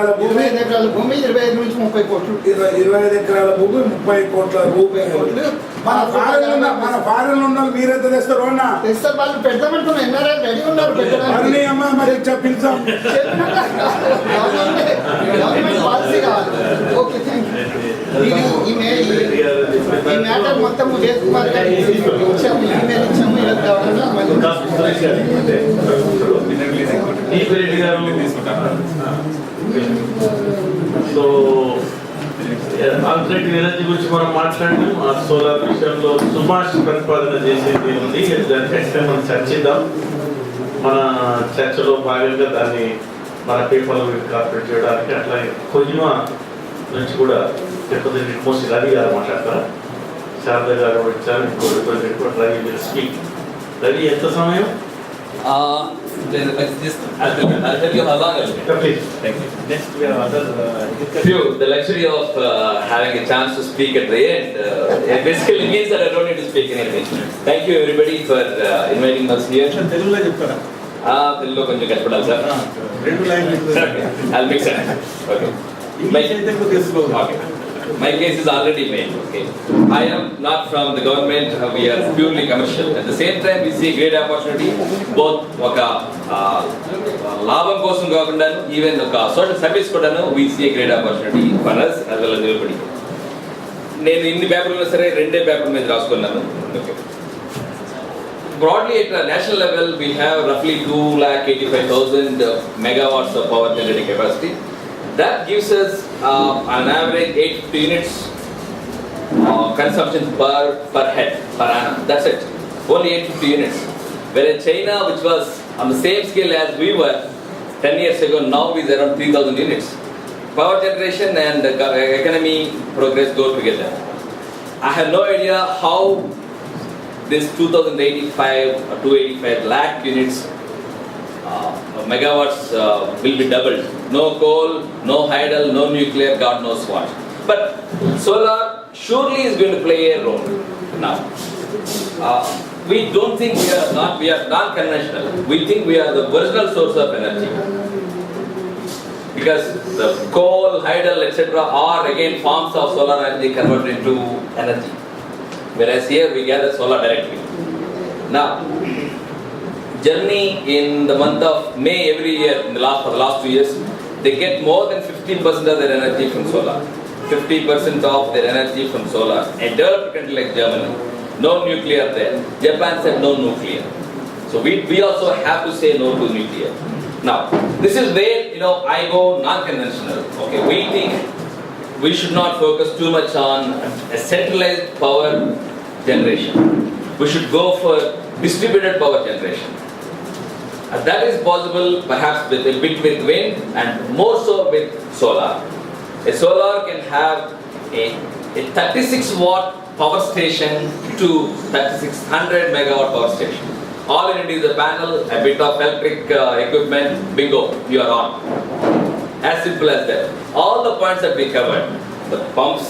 భూమి 25 ఎకరాల భూమి 25 నుంచి 30 కోట్లు 25 ఎకరాల భూమి 30 కోట్ల రూపాయలు. మన ఫారెన్ ఉన్న మీరే తెస్తారు అన్న తెస్తారు వాళ్ళు పెడతామంటున్నారు. ఎన్ఆర్ఐ రెడీ ఉన్నారు పెట్టడానికి. అమ్మ మరి పిలిచాం గవర్నమెంట్ పాలసీ కావాలి. Okay thank you. ఈ మ్యాటర్ మొత్తం ఉదయ్ కుమార్ గారికి ఇచ్చాము, ఈమెయిల్ ఇచ్చాము. ఇలా కావాలన్నా సో ఆల్టర్నేటివ్ ఎనర్జీ గురించి మనం మాట్లాడినాం. ఆ సోలార్ విషయంలో సుభాష్ ప్రతిపాదన చేసేది ఉంది. దాన్ని ఖచ్చితంగా మనం చర్చిద్దాం. మన చర్చలో భాగంగా దాన్ని మన పేపర్లో కార్పొరేట్ చేయడానికి అట్లాగే కొద్దిమా నుంచి కూడా రిప్రజెంటేటివ్ మోస్ట్ రవి గారు మాట్లాడతారా, శారద గారు వచ్చారు, ఇంకో representative Ravi will speak. Ravi ఎంత సమయం? I'll tell you how long I'll take. Please. Thank you. Next we have other the luxury of having a chance to speak at the end. It basically means that I don't need to speak anything. Thank you everybody for inviting us here. తెలుగులో చెప్తారా? తెలుగులో కొంచెం కష్టపడాలి sir. రెండు లైన్లు. I'll mix it. Okay. My case is already made. Okay. I am not from the government. We are purely commercial. At the same time, we see great opportunity. Both labam kosam kaakunda even social service kodanu we see a great opportunity for us as well as everybody. నేను ఇన్ని పేపర్లు సరే రెండే paper మీద రాసుకున్నాను. Okay. Broadly at a national level, we have roughly 2,85,000 megawatts of power generating capacity. That gives us an average 850 units consumption per head per annum. That's it. Only 850 units. Whereas China, which was on the same scale as we were 10 years ago, now is around 3,000 units. Power generation and economy progress go together. I have no idea how this 2,085 or 285 lakh units megawatts will be doubled. No coal, no hydel, no nuclear, God knows what. But solar surely is going to play a role. Now, we don't think we are non-conventional. We think we are the original source of energy. Because the coal, hydel, etc. are again forms of solar energy converted into energy. Whereas here we gather solar directly. Now, Germany in the month of May every year, for the last 2 years, they get more than 50% of their energy from solar. 50% of their energy from solar. A developed country like Germany, no nuclear there. Japan said no nuclear. So we also have to say no to nuclear. Now, this is where I go non-conventional. Okay, we think we should not focus too much on a centralized power generation. We should go for distributed power generation. That is possible perhaps with a bit with wind and more so with solar. A solar can have a 36 watt power station to 3600 megawatt power station. All you need is a panel, a bit of electric equipment, bingo, you are on. As simple as that. All the points that we covered, the pumps,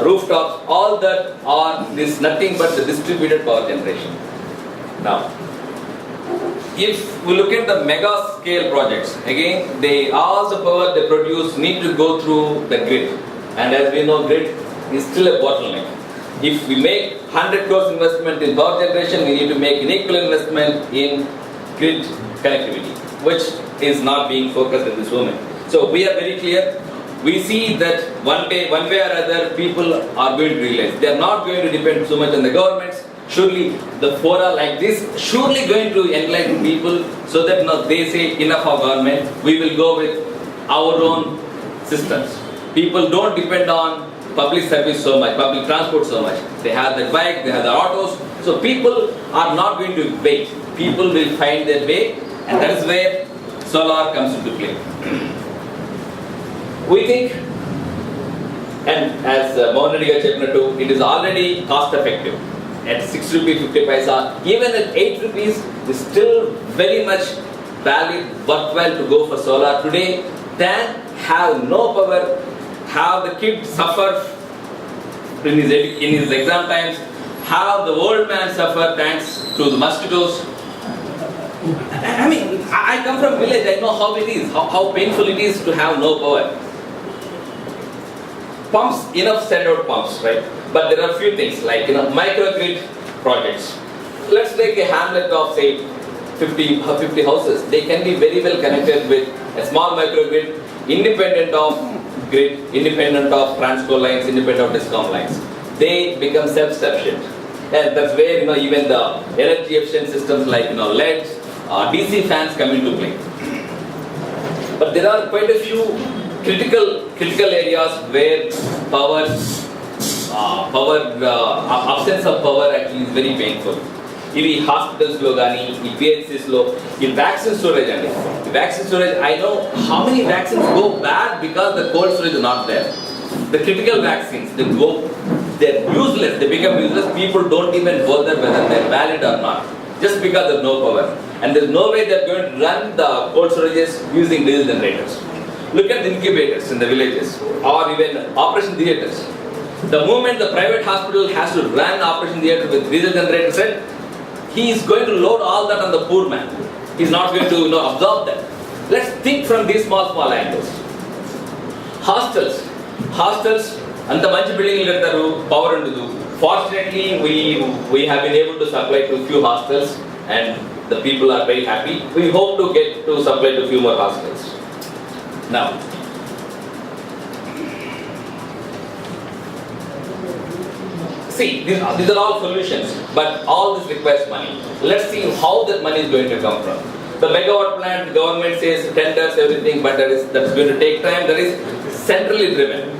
rooftops, all that are this nothing but the distributed power generation. Now, if we look at the mega scale projects, again, all the power they produce need to go through the grid. And as we know, grid is still a bottleneck. If we make 100 crores investment in power generation, we need to make an equal investment in grid connectivity, which is not being focused in this moment. So we are very clear. We see that one way or other, people are going to realize they are not going to depend so much on the governments. Surely the fora like this surely going to enlighten people so that they say enough of government, we will go with our own systems. People don't depend on public service so much, public transport so much. They have their bike, they have their autos. So people are not going to wait. People will find their way, and that is where solar comes into play. We think, and as Mohan Reddy garu cheppinattu, it is already cost effective. At 6 rupees 50 paisa, even at 8 rupees, is still very much valid, worthwhile to go for solar today than have no power, have the kid suffer in his exam times, have the old man suffer thanks to the mosquitoes. I mean, I come from village, I know how it is, how painful it is to have no power. Pumps, enough standard pumps, right? But there are few things like, microgrid projects. Let's take a hamlet of say 50 houses. They can be very well connected with a small microgrid, independent of grid, independent of transco lines, independent of discom lines. They become self-sufficient. And that's where even the energy efficient systems like LED, DC fans come into play. But there are quite a few critical areas where absence of power actually is very painful. Ivi hospitals lo gaani, ee PHCs lo, ee vaccine storage andi. The vaccine storage, I know how many vaccines go bad because the cold storage is not there. The critical vaccines, they're useless, they become useless. People don't even bother whether they're valid or not, just because there's no power. And there's no way they're going to run the cold storages using diesel generators. Look at the incubators in the villages, or even operation theaters. The moment the private hospital has to run operation theater with diesel generators, he is going to load all that on the poor man. He's not going to absorb that. Let's think from these small angles. Hostels, anta manchi building kadtaru, power undu. Fortunately, we have been able to supply to few hostels, and the people are very happy. We hope to get to supply to few more hostels. Now, see, these are all solutions, but all this requires money. Let's see how that money is going to come from. The megawatt plant, the government says tenders, everything, but that's going to take time. That is centrally driven.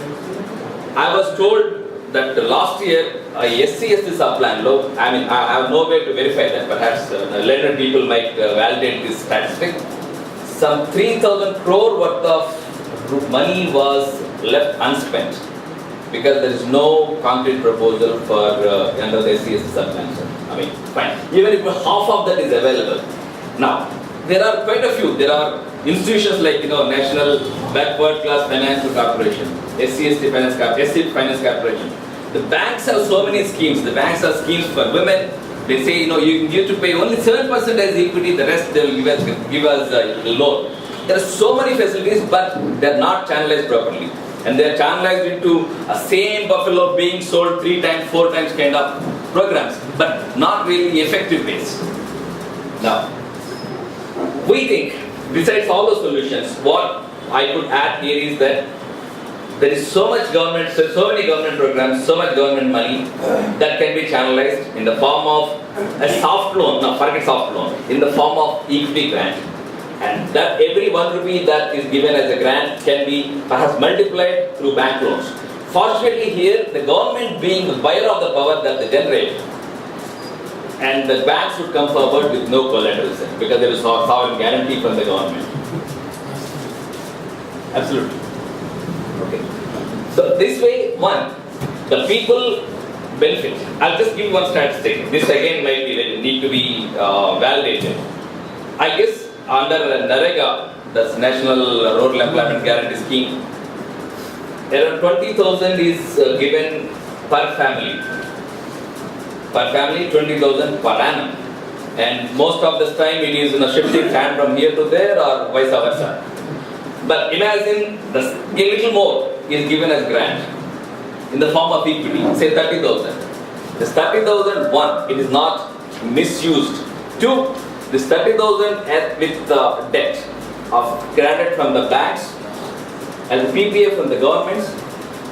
I was told that last year, SC sub-plan low, I mean, I have no way to verify that, perhaps learned people might validate this statistic. Some 3,000 crore worth of money was left unspent because there is no concrete proposal for under the SC sub-plan. I mean, fine. Even if half of that is available. Now, there are quite a few. There are institutions like National Backward Class Financial Corporation, SC Finance Corporation. The banks have so many schemes. The banks have schemes for women. They say you need to pay only 7% as equity. The rest they will give us loan. There are so many facilities, but they are not channelized properly, and they are channelized into a same buffalo being sold 3 times, 4 times kind of programs, but not really effective ways. Now, we think, besides all those solutions, what I could add here is that there is so many government programs, so much government money that can be channelized in the form of a soft loan, forget soft loan, in the form of equity grant. And that every 1 rupee that is given as a grant can be perhaps multiplied through bank loans. Fortunately here, the government being the buyer of the power that they generate, and the banks would come forward with no collateral because there is a sovereign guarantee from the government. Absolutely. Okay. So this way, the people benefit. I'll just give one statistic. This again might need to be validated. I guess under NREGA, that's National Rural Employment Guarantee Scheme, around 20,000 is given per family. Per family, 20,000 per annum. And most of this time it is shifting hand from here to there or vice versa. But imagine a little more is given as grant in the form of equity, say 30,000. This 30,000, one, it is not misused. Two, this 30,000 with the debt of granted from the banks and the PPA from the governments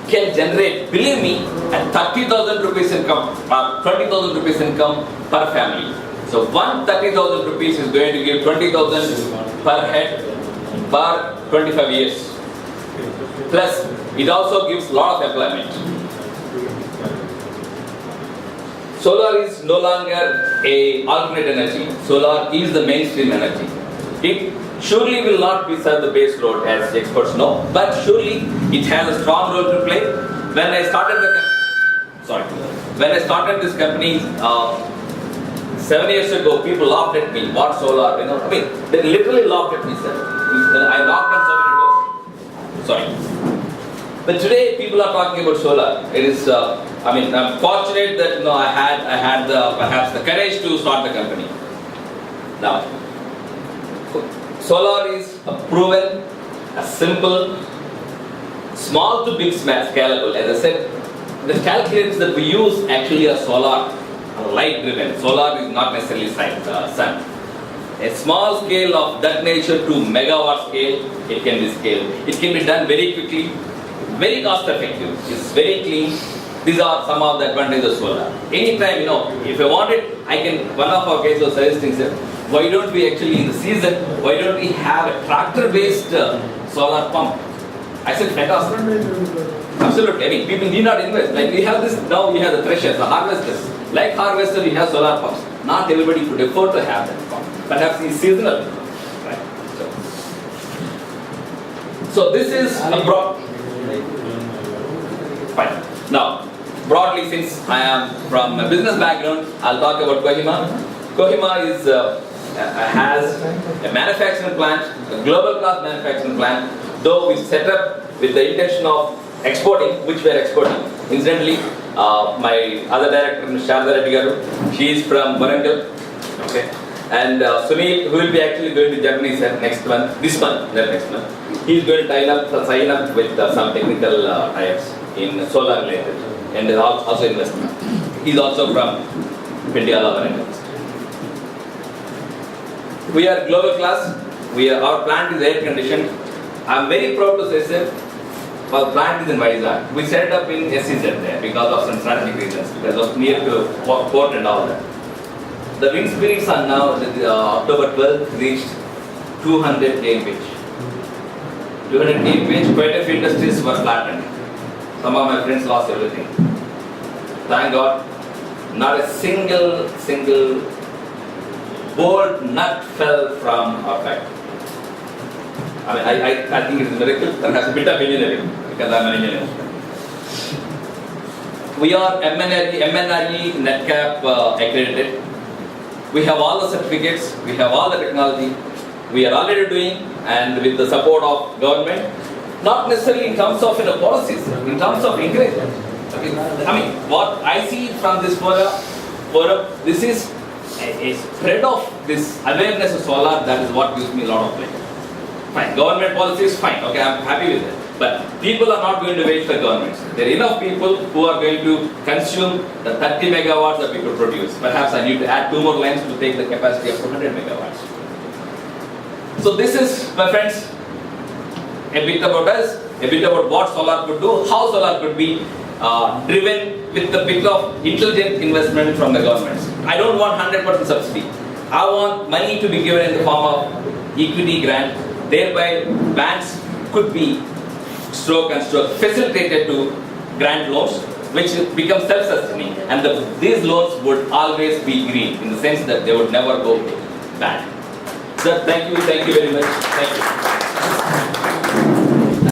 can generate, believe me, at 30,000 rupees income or 20,000 rupees income per family. So 30,000 rupees is going to give 20,000 per head per 25 years. Plus, it also gives a lot of employment. Solar is no longer an alternate energy. Solar is the mainstream energy. It surely will not be serve the base load as experts know, but surely it has a strong role to play. When I started this company 7 years ago, people laughed at me. What solar? They literally laughed at me, sir. I knocked on so many doors. But today people are talking about solar. It is, I'm fortunate that I had perhaps the courage to start the company. Now, solar is a proven, a simple, small to big scalable. As I said, the calculators that we use actually are solar, light driven. Solar is not necessarily sun. A small scale of that nature to megawatt scale, it can be scaled. It can be done very quickly, very cost effective. It's very clean. These are some of the advantages of solar. Anytime, if I want it, I can, one of our guys was suggesting, sir, why don't we actually in the season, why don't we have a tractor based solar pump? I said, fantastic. Absolutely. I mean, people need not invest. Like we have this, now we have the threshers, the harvesters. Like harvester, we have solar pumps. Not everybody could afford to have that pump. Perhaps it's seasonal. Right. So this is a broad. Fine. Now, broadly, since I am from a business background, I'll talk about Kohima. Kohima is has a manufacturing plant, a global class manufacturing plant. Though we set up with the intention of exporting, which we are exporting. Incidentally, my other director, Ms. Charcha garu, she is from Warangal. Okay. And Sunil, who will be actually going to Germany next month, this month, next month, he is going to sign up with some technical tie-ups in solar related and also investment. He is also from Pindiala Warangal. We are global class. Our plant is air conditioned. I am very proud to say, sir, our plant is in Vizag. We set it up in SEZ there because of some strategic reasons, because of near to port and all that. The wind speeds are now, October 12th, reached 200 kmph. 200 kmph, quite a few industries were flattened. Some of my friends lost everything. Thank God, not a single bolt nut fell from our factory. I mean, I think it is a miracle. That has a bit of engineering, because I am an engineer. We are MNRE NetCap accredited. We have all the certificates, we have all the technology. We are already doing, and with the support of government, not necessarily in terms of policies, in terms of encouragement. Okay. I mean, what I see from this forum, this is a spread of this awareness of solar. That is what gives me a lot of pleasure. Fine, government policy is fine, okay, I am happy with it. But people are not going to wait for governments. There are enough people who are going to consume the 30 megawatts that we could produce. Perhaps I need to add 2 more lines to take the capacity of 200 megawatts. So this is, my friends, a bit about us, a bit about what solar could do, how solar could be driven with a bit of intelligent investment from the governments. I don't want 100% subsidy. I want money to be given in the form of equity grant. Thereby, banks could be facilitated to grant loans, which become self-sustaining, and these loans would always be green in the sense that they would never go bad. So, thank you very much. Thank you.